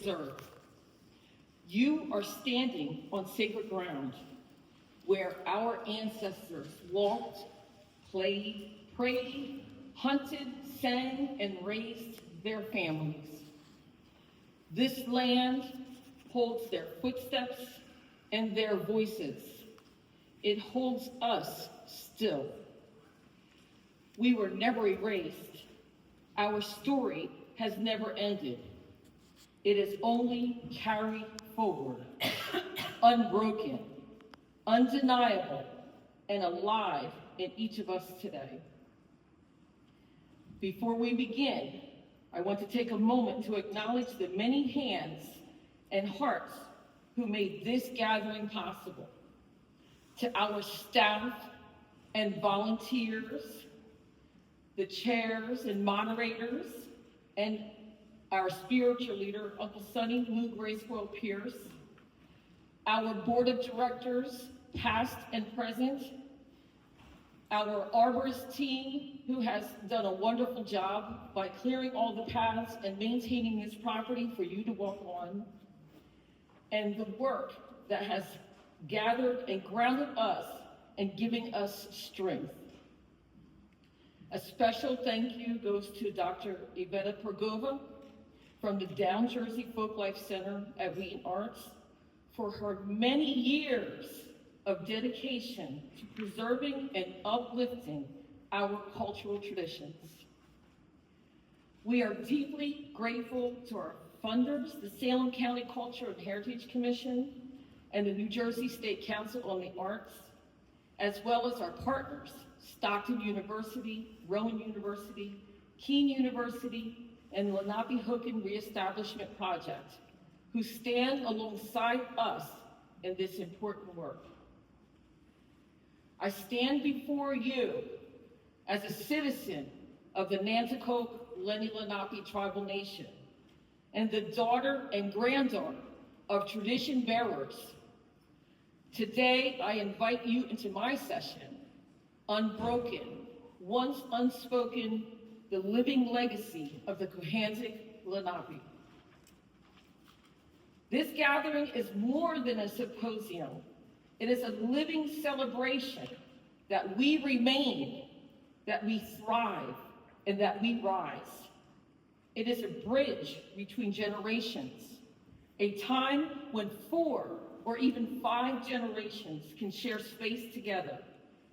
deserve. You are standing on sacred ground where our ancestors walked, played, prayed, hunted, sang, and raised their families. This land holds their footsteps and their voices. It holds us still. We were never erased. Our story has never ended. It is only carried forward, unbroken, undeniable, and alive in each of us today. Before we begin, I want to take a moment to acknowledge the many hands and hearts who made this gathering possible. To our staff and volunteers, the chairs and moderators, and our spiritual leader, Uncle Sonny Lou Gracewell Pierce, our board of directors, past and present, our arborist team, who has done a wonderful job by clearing all the paths and maintaining this property for you to walk on, and the work that has gathered and grounded us and giving us strength. A special thank you goes to Dr. Iveta Pergova from the Down Jersey Folklife Center at Wheaton Arts for her many years of dedication to preserving and uplifting our cultural traditions. We are deeply grateful to our funders, the Salem County Culture and Heritage Commission, and the New Jersey State Council on the Arts, as well as our partners, Stockton University, Rowan University, Keene University, and the Lenape-Hooken Reestablishment Project, who stand alongside us in this important work. I stand before you as a citizen of the Nanticoke Lenni Lenape tribal nation and the daughter and granddaughter of tradition bearers. Today, I invite you into my session, Unbroken, Once Unspoken, the Living Legacy of the Cohanzick Lenape. This gathering is more than a symposium. It is a living celebration that we remain, that we thrive, and that we rise. It is a bridge between generations, a time when 4 or even 5 generations can share space together,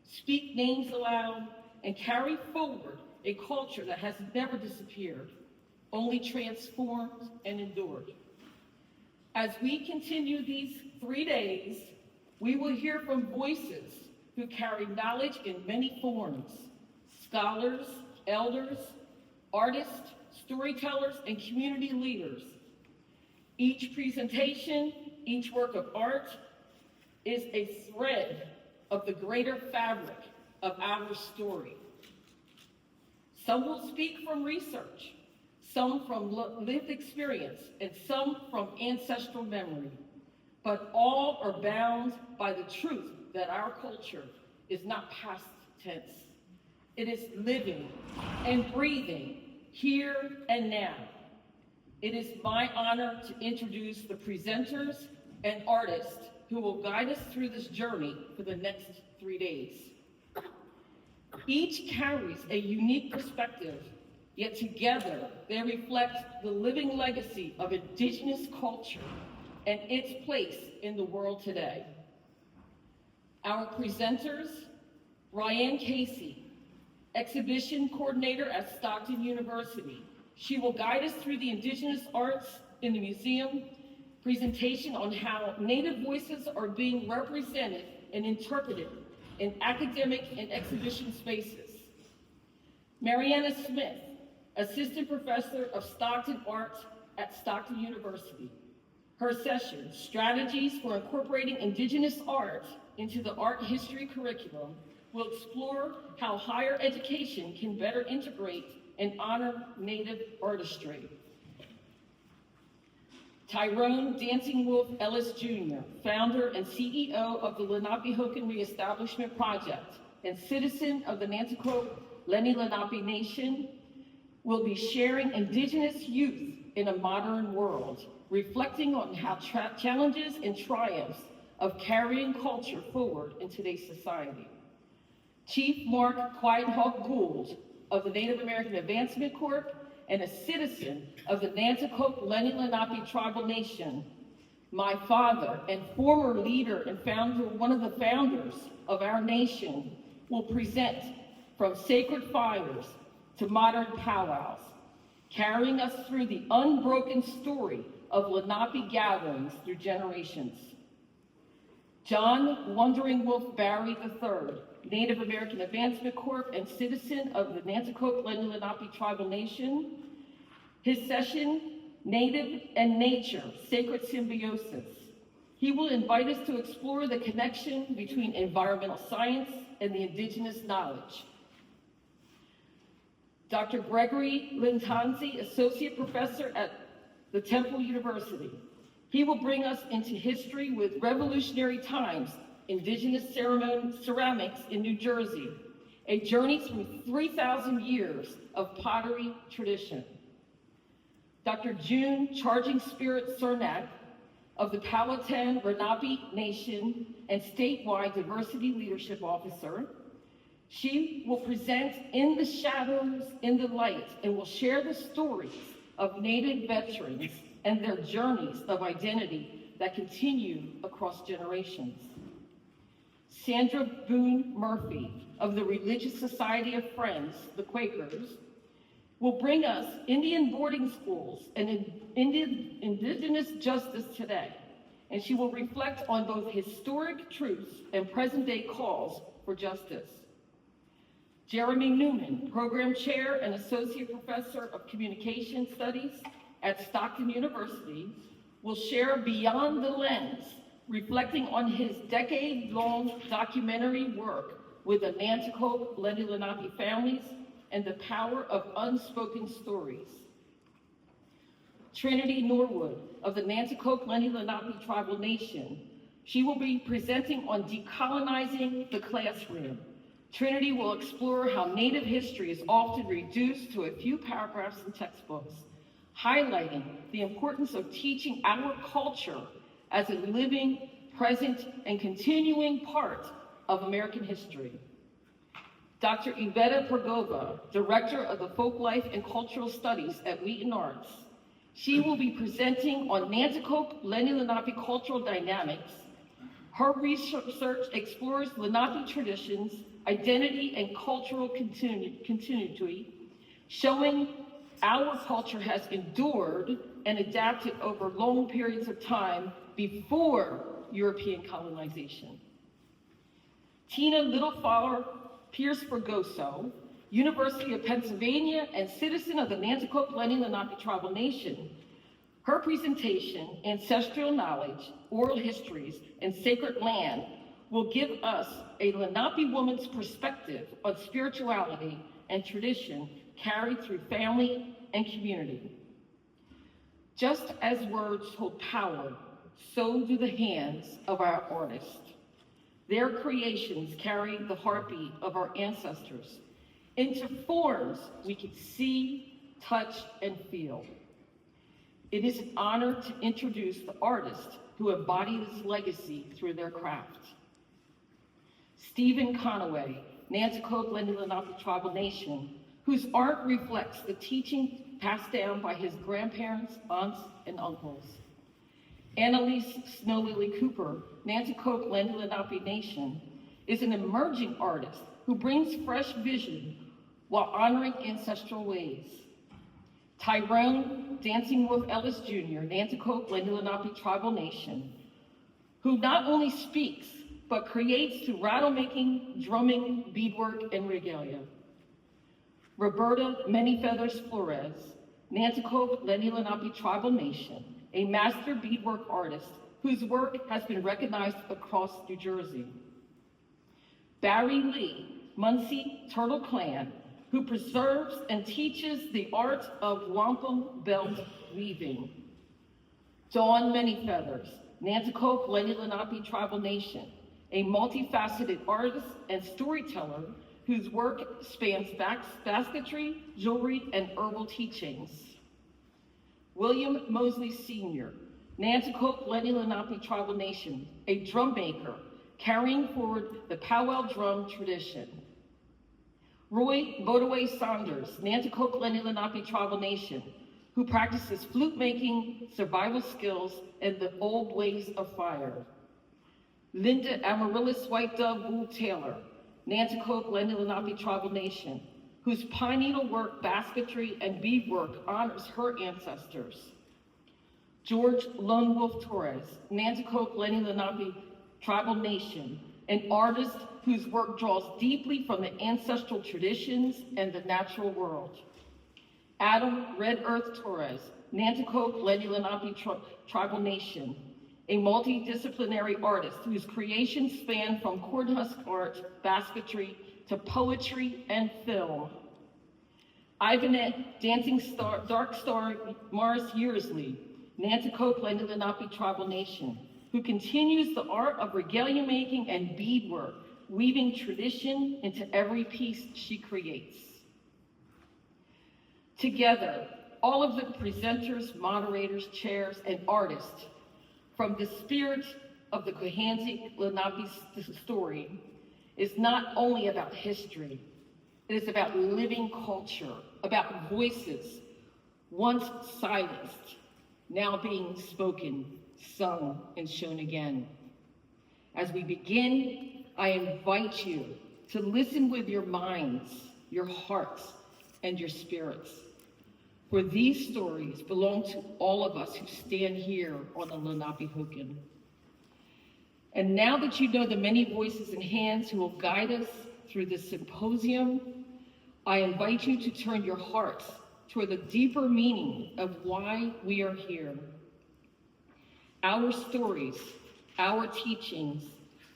speak names aloud, and carry forward a culture that has never disappeared, only transformed and endured. As we continue these 3 days, we will hear from voices who carry knowledge in many forms: scholars, elders, artists, storytellers, and community leaders. Each presentation, each work of art is a thread of the greater fabric of our story. Some will speak from research, some from lived experience, and some from ancestral memory, but all are bound by the truth that our culture is not past tense. It is living and breathing here and now. It is my honor to introduce the presenters and artists who will guide us through this journey for the next 3 days. Each carries a unique perspective, yet together they reflect the living legacy of Indigenous culture and its place in the world today. Our presenters, Ryan Casey, exhibition coordinator at Stockton University. She will guide us through the Indigenous arts in the museum, presentation on how Native voices are being represented and interpreted in academic and exhibition spaces. Mariana Smith, assistant professor of Stockton Art at Stockton University. Her session, Strategies for Incorporating Indigenous Art into the Art History Curriculum, will explore how higher education can better integrate and honor Native artistry. Tyrone Dancing Wolf Ellis Jr., founder and CEO of the Lenape-Hooken Reestablishment Project and citizen of the Nanticoke Lenni Lenape Nation, will be sharing Indigenous youth in a modern world, reflecting on how challenges and triumphs of carrying culture forward in today's society. Chief Mark Cohanzick Gould of the Native American Advancement Corp and a citizen of the Nanticoke Lenni Lenape tribal nation, my father and former leader and one of the founders of our nation, will present from sacred fires to modern powwows, carrying us through the unbroken story of Lenape gatherings through generations. John Wandering Wolf Barry III, Native American Advancement Corp and citizen of the Nanticoke Lenni Lenape tribal nation. His session, Native and Nature, Sacred Symbiosis. He will invite us to explore the connection between environmental science and the indigenous knowledge. Dr. Gregory Lintanzi, Associate Professor at the Temple University. He will bring us into history with revolutionary times, indigenous ceramics in New Jersey, a journey through 3,000 years of pottery tradition. Dr. June Charging Spirit Cernak of the Powhatan Lenape Nation and statewide Diversity Leadership Officer. She will present In the Shadows, in the Light, and will share the stories of Native veterans and their journeys of identity that continue across generations. Sandra Boone Murphy of the Religious Society of Friends, the Quakers, will bring us Indian boarding schools and Indigenous justice today, and she will reflect on both historic truths and present-day calls for justice. Jeremy Newman, Program Chair and Associate Professor of Communication Studies at Stockton University, will share Beyond the Lens, reflecting on his decade-long documentary work with the Nanticoke Lenni Lenape families and the power of unspoken stories. Trinity Norwood of the Nanticoke Lenni Lenape tribal nation. She will be presenting on decolonizing the classroom. Trinity will explore how Native history is often reduced to a few paragraphs in textbooks, highlighting the importance of teaching our culture as a living, present, and continuing part of American history. Dr. Iveta Pergova, Director of the Folklife and Cultural Studies at Wheaton Arts. She will be presenting on Nanticoke Lenni Lenape cultural dynamics. Her research explores Lenape traditions, identity, and cultural continuity, showing our culture has endured and adapted over long periods of time before European colonization. Tina Littleflower Pierce Fergoso, University of Pennsylvania and citizen of the Nanticoke Lenni Lenape tribal nation. Her presentation, Ancestral Knowledge, Oral Histories, and Sacred Land, will give us a Lenape woman's perspective on spirituality and tradition carried through family and community. Just as words hold power, so do the hands of our artists. Their creations carry the heartbeat of our ancestors into forms we can see, touch, and feel. It is an honor to introduce the artists who embody this legacy through their craft. Stephen Conaway, Nanticoke Lenni Lenape tribal nation, whose art reflects the teaching passed down by his grandparents, aunts, and uncles. Annalise Snowlily Cooper, Nanticoke Lenni Lenape Nation, is an emerging artist who brings fresh vision while honoring ancestral ways. Tyrone Dancing Wolf Ellis Jr., Nanticoke Lenni Lenape tribal nation, who not only speaks, but creates through rattle-making, drumming, beadwork, and regalia. Roberta Many Feathers Flores, Nanticoke Lenni Lenape tribal nation, a master beadwork artist whose work has been recognized across New Jersey. Barry Lee, Muncie Turtle Clan, who preserves and teaches the art of wampum belt weaving. Dawn Many Feathers, Nanticoke Lenni Lenape tribal nation, a multifaceted artist and storyteller whose work spans basketry, jewelry, and herbal teachings. William Mosley Sr., Nanticoke Lenni Lenape Tribal Nation, a drum maker carrying forward the powwow drum tradition. Roy Bodaway Saunders, Nanticoke Lenni Lenape Tribal Nation, who practices flute making, survival skills, and the old ways of fire. Linda Amaryllis White Dove Gould Taylor, Nanticoke Lenni Lenape Tribal Nation, whose pine needle work, basketry, and beadwork honors her ancestors. George Lone Wolf Torres, Nanticoke Lenni Lenape Tribal Nation, an artist whose work draws deeply from the ancestral traditions and the natural world. Adam Red Earth Torres, Nanticoke Lenni Lenape Tribal Nation, a multidisciplinary artist whose creations span from cornhusk art, basketry, to poetry and film. Ivanette Dancing Star, Dark Star Mars Yearsley, Nanticoke Lenni Lenape Tribal Nation, who continues the art of regalia making and beadwork, weaving tradition into every piece she creates. Together, all of the presenters, moderators, chairs, and artists, from the spirit of the Cohanzick Lenape story, is not only about history, it is about living culture, about voices once silenced, now being spoken, sung, and shown again. As we begin, I invite you to listen with your minds, your hearts, and your spirits. For these stories belong to all of us who stand here on the Lenapehoking. And now that you know the many voices and hands who will guide us through this symposium, I invite you to turn your hearts toward the deeper meaning of why we are here. Our stories, our teachings,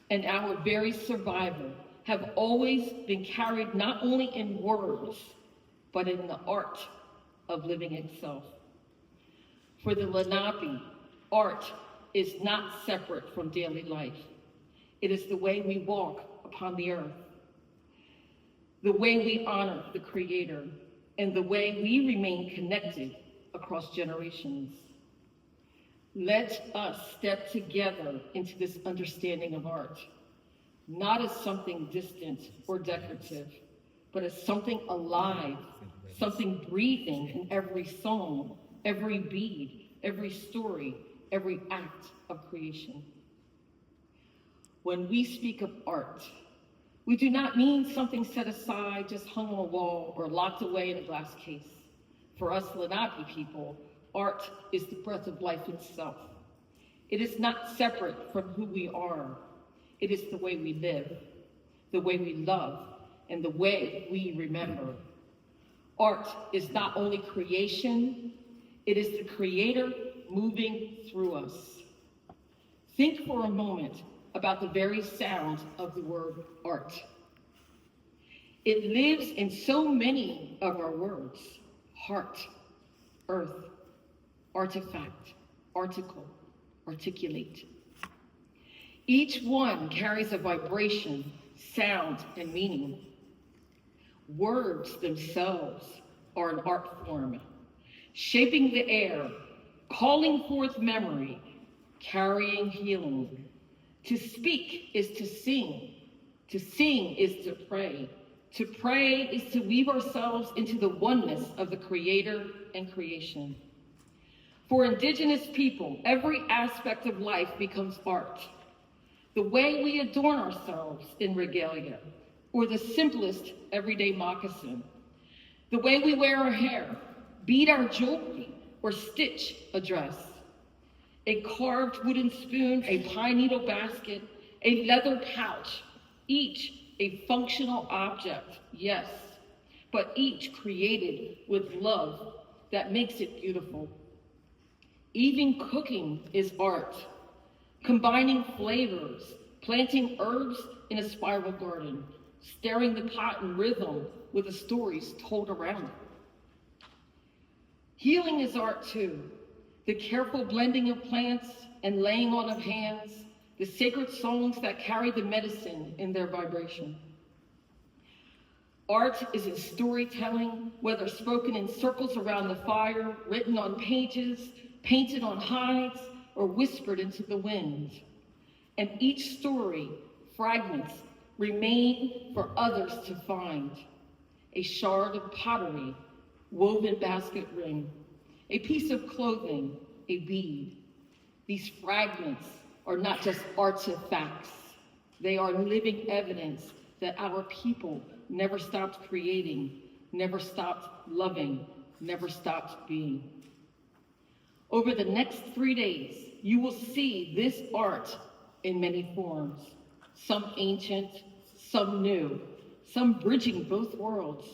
and our very survival have always been carried not only in words, but in the art of living itself. For the Lenape, art is not separate from daily life. It is the way we walk upon the earth, the way we honor the Creator, and the way we remain connected across generations. Let us step together into this understanding of art, not as something distant or decorative, but as something alive, something breathing in every song, every bead, every story, every act of creation. When we speak of art, we do not mean something set aside, just hung on a wall, or locked away in a glass case. For us Lenape people, art is the breath of life itself. It is not separate from who we are. It is the way we live, the way we love, and the way we remember. Art is not only creation, it is the Creator moving through us. Think for a moment about the very sound of the word art. It lives in so many of our words: heart, earth, artifact, article, articulate. Each one carries a vibration, sound, and meaning. Words themselves are an art form, shaping the air, calling forth memory, carrying healing. To speak is to sing. To sing is to pray. To pray is to weave ourselves into the oneness of the Creator and creation. For Indigenous people, every aspect of life becomes art. The way we adorn ourselves in regalia, or the simplest everyday moccasin. The way we wear our hair, bead our jewelry, or stitch a dress. A carved wooden spoon, a pine needle basket, a leather pouch, each a functional object, yes, but each created with love that makes it beautiful. Even cooking is art, combining flavors, planting herbs in a spiral garden, stirring the pot in rhythm with the stories told around it. Healing is art too. The careful blending of plants and laying on of hands, the sacred songs that carry the medicine in their vibration. Art is in storytelling, whether spoken in circles around the fire, written on pages, painted on hides, or whispered into the wind. And each story, fragments, remain for others to find. A shard of pottery, woven basket ring, a piece of clothing, a bead. These fragments are not just artifacts. They are living evidence that our people never stopped creating, never stopped loving, never stopped being. Over the next 3 days, you will see this art in many forms, some ancient, some new, some bridging both worlds.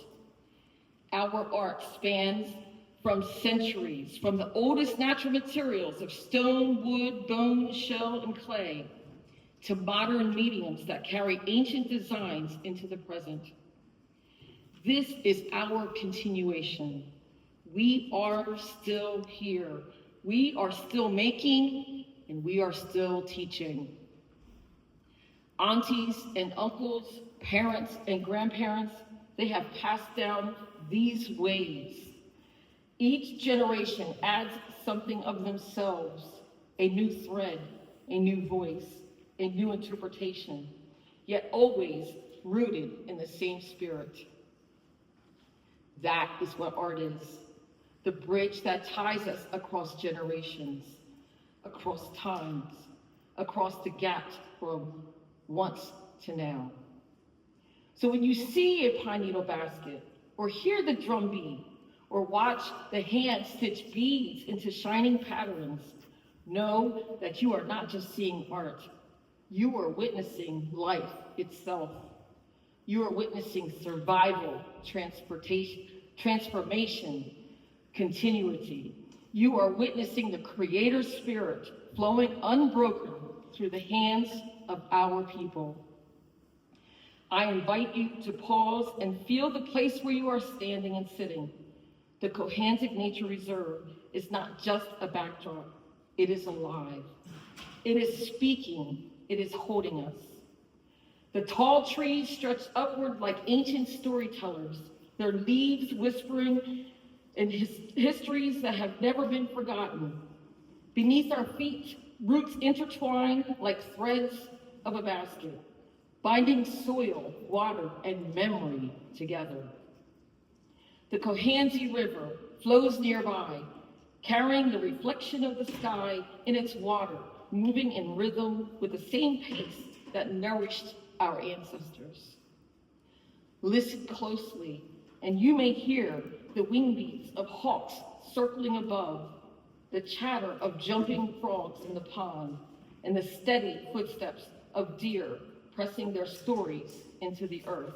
Our art spans from centuries, from the oldest natural materials of stone, wood, bone, shell, and clay, to modern mediums that carry ancient designs into the present. This is our continuation. We are still here. We are still making, and we are still teaching. Aunties and uncles, parents and grandparents, they have passed down these ways. Each generation adds something of themselves, a new thread, a new voice, a new interpretation, yet always rooted in the same spirit. That is what art is, the bridge that ties us across generations, across times, across the gap from once to now. So when you see a pine needle basket, or hear the drum beat, or watch the hand stitch beads into shining patterns, know that you are not just seeing art, you are witnessing life itself. You are witnessing survival, transformation, continuity. You are witnessing the Creator's Spirit flowing unbroken through the hands of our people. I invite you to pause and feel the place where you are standing and sitting. The Cohanzick Nature Reserve is not just a backdrop, it is alive. It is speaking, it is holding us. The tall trees stretch upward like ancient storytellers, their leaves whispering in histories that have never been forgotten. Beneath our feet, roots intertwine like threads of a basket, binding soil, water, and memory together. The Cohanzick River flows nearby, carrying the reflection of the sky in its water, moving in rhythm with the same pace that nourished our ancestors. Listen closely, and you may hear the wing beats of hawks circling above, the chatter of jumping frogs in the pond, and the steady footsteps of deer pressing their stories into the earth.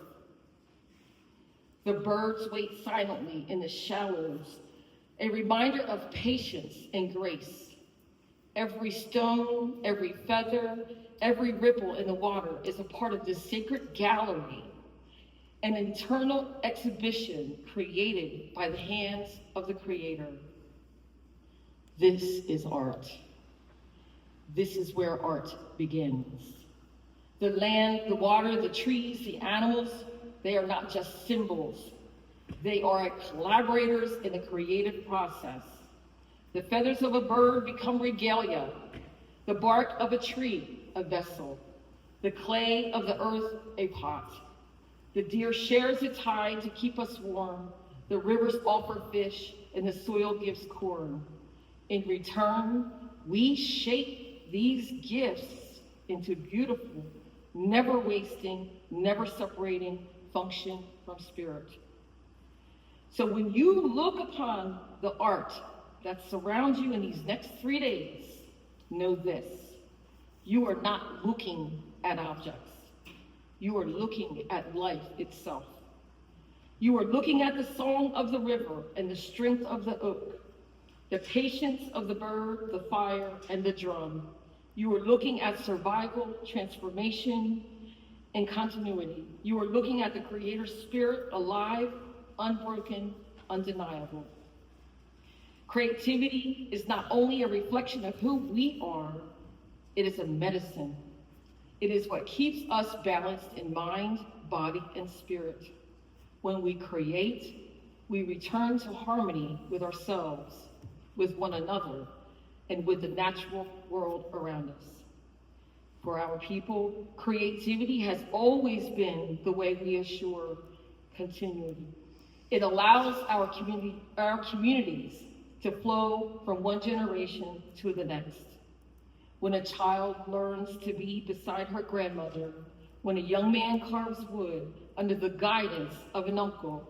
The birds wait silently in the shallows, a reminder of patience and grace. Every stone, every feather, every ripple in the water is a part of this sacred gallery, an internal exhibition created by the hands of the Creator. This is art. This is where art begins. The land, the water, the trees, the animals, they are not just symbols. They are collaborators in the creative process. The feathers of a bird become regalia, the bark of a tree, a vessel, the clay of the earth, a pot. The deer shares its hide to keep us warm, the rivers offer fish, and the soil gives corn. In return, we shape these gifts into beautiful, never wasting, never separating function from spirit. So when you look upon the art that surrounds you in these next 3 days, know this: you are not looking at objects. You are looking at life itself. You are looking at the song of the river and the strength of the oak, the patience of the bird, the fire, and the drum. You are looking at survival, transformation, and continuity. You are looking at the Creator's Spirit, alive, unbroken, undeniable. Creativity is not only a reflection of who we are, it is a medicine. It is what keeps us balanced in mind, body, and spirit. When we create, we return to harmony with ourselves, with one another, and with the natural world around us. For our people, creativity has always been the way we assure continuity. It allows our communities to flow from one generation to the next. When a child learns to be beside her grandmother, when a young man carves wood under the guidance of an uncle,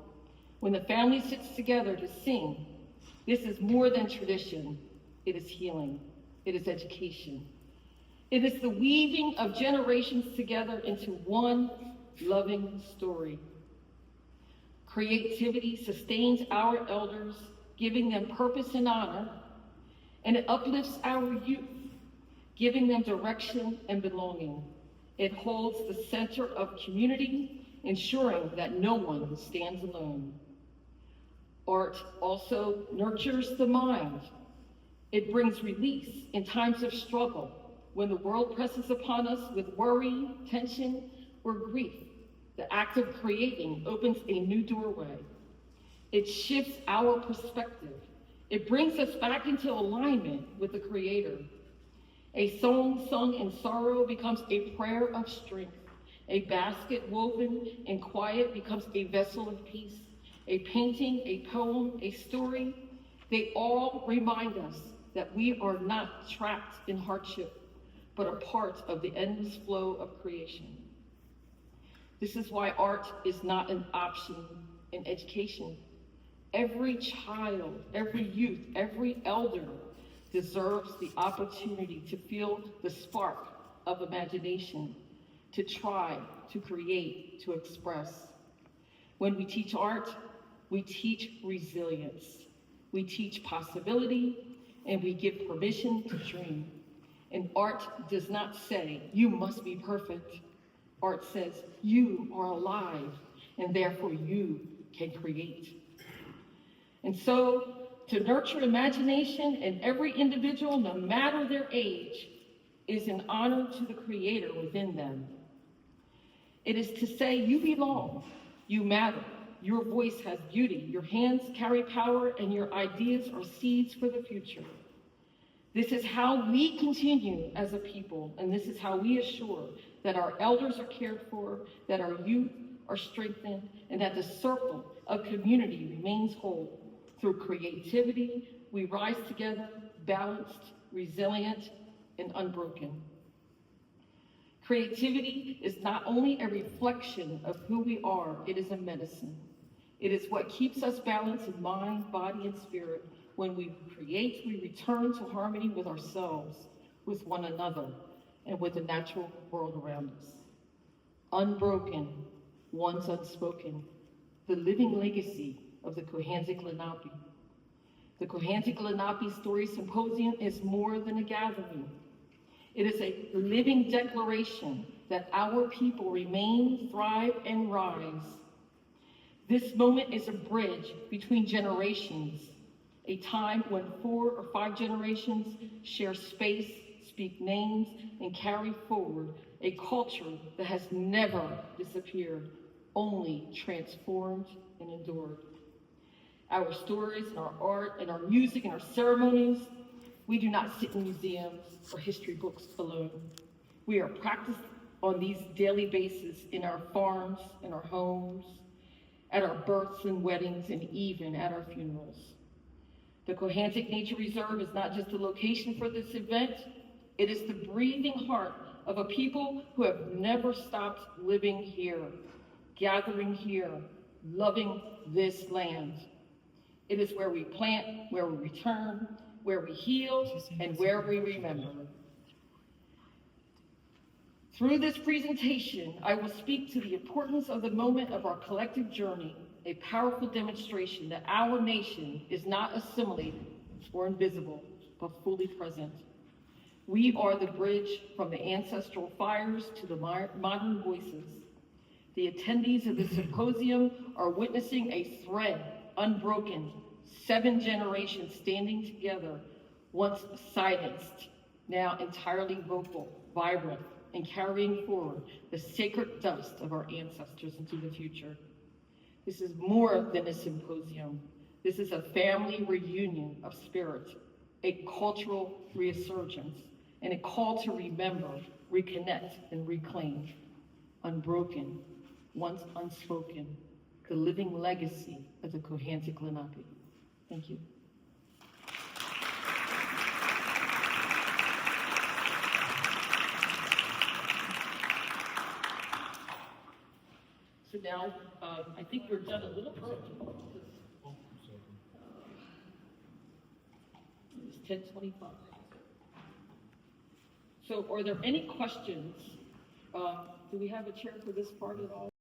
when the family sits together to sing, this is more than tradition. It is healing. It is education. It is the weaving of generations together into one loving story. Creativity sustains our elders, giving them purpose and honor, and it uplifts our youth, giving them direction and belonging. It holds the center of community, ensuring that no one stands alone. Art also nurtures the mind. It brings release in times of struggle, when the world presses upon us with worry, tension, or grief. The act of creating opens a new doorway. It shifts our perspective. It brings us back into alignment with the Creator. A song sung in sorrow becomes a prayer of strength. A basket woven in quiet becomes a vessel of peace. A painting, a poem, a story, they all remind us that we are not trapped in hardship, but a part of the endless flow of creation. This is why art is not an option in education. Every child, every youth, every elder deserves the opportunity to feel the spark of imagination, to try, to create, to express. When we teach art, we teach resilience. We teach possibility, and we give permission to dream. And art does not say, you must be perfect. Art says, you are alive, and therefore you can create. And so, to nurture imagination in every individual, no matter their age, is an honor to the Creator within them. It is to say, you belong, you matter, your voice has beauty, your hands carry power, and your ideas are seeds for the future. This is how we continue as a people, and this is how we assure that our elders are cared for, that our youth are strengthened, and that the circle of community remains whole. Through creativity, we rise together, balanced, resilient, and unbroken. Creativity is not only a reflection of who we are, it is a medicine. It is what keeps us balanced in mind, body, and spirit. When we create, we return to harmony with ourselves, with one another, and with the natural world around us. Unbroken, once unspoken, the living legacy of the Cohanzick Lenape. The Cohanzick Lenape Story Symposium is more than a gathering. It is a living declaration that our people remain, thrive, and rise. This moment is a bridge between generations, a time when 4 or 5 generations share space, speak names, and carry forward a culture that has never disappeared, only transformed and endured. Our stories and our art and our music and our ceremonies, we do not sit in museums or history books alone. We are practiced on these daily basis in our farms, in our homes, at our births and weddings, and even at our funerals. The Cohanzick Nature Reserve is not just a location for this event, it is the breathing heart of a people who have never stopped living here, gathering here, loving this land. It is where we plant, where we return, where we heal, and where we remember. Through this presentation, I will speak to the importance of the moment of our collective journey, a powerful demonstration that our nation is not assimilated or invisible, but fully present. We are the bridge from the ancestral fires to the modern voices. The attendees of the symposium are witnessing a thread, unbroken, 7 generations standing together, once silenced, now entirely vocal, vibrant, and carrying forward the sacred dust of our ancestors into the future. This is more than a symposium. This is a family reunion of spirit, a cultural resurgence, and a call to remember, reconnect, and reclaim. Unbroken, once unspoken, the living legacy of the Cohanzick Lenape. Thank you. So now, I think we're done a little early. It's 10:25. So are there any questions? Do we have a chair for this part at all?